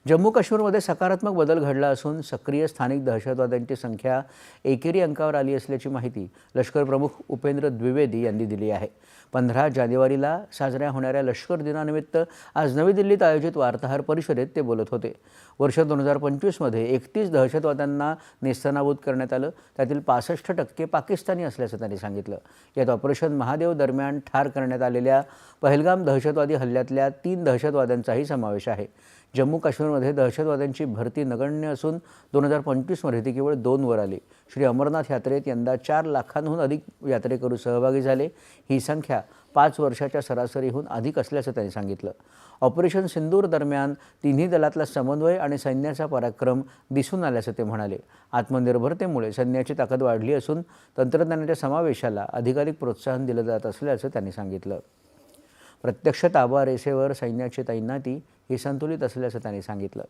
जम्मू काश्मीरमध्ये सकारात्मक बदल घडला असून सक्रिय स्थानिक दहशतवाद्यांची संख्या एकेरी अंकावर आली असल्याची माहिती लष्कर प्रमुख उपेंद्र द्विवेदी यांनी दिली आहे। 15 जानेवारीला साजऱ्या होणाऱ्या लष्कर दिनानिमित्त आज नवी दिल्लीत आयोजित वार्ताहर परिषदेत ते बोलत होते। वर्ष 2025 मध्ये 31 दहशतवाद्यांना नेस्तनाबूत करण्यात आलं, त्यातील 65% पाकिस्तानी असल्याचं त्यांनी सांगितलं। यात ऑपरेशन महादेव दरम्यान ठार करण्यात आलेल्या पहलगाम दहशतवादी हल्ल्यातल्या 3 दहशतवाद्यांचाही समावेश आहे। जम्मू काश्मीरमध्ये दहशतवाद्यांची भरती नगण्य असून 2025 मध्ये ती केवळ 2 वर आली। श्री अमरनाथ यात्रेत यंदा 4 लाखांहून अधिक यात्रेकरू सहभागी झाले। ही संख्या 5 वर्षाच्या सरासरीहून अधिक असल्याचं त्यांनी सांगितलं। ऑपरेशन सिंदूर दरम्यान तिन्ही दलातला समन्वय आणि सैन्याचा पराक्रम दिसून आल्याचं ते म्हणाले। आत्मनिर्भरतेमुळे सैन्याची ताकद वाढली असून तंत्रज्ञानाच्या समावेशाला अधिकाधिक प्रोत्साहन दिलं जात असल्याचं त्यांनी सांगितलं। प्रत्यक्ष ताबा रेषेवर सैन्याची तैनाती ही संतुलित असल्याचं त्यांनी सांगितलं।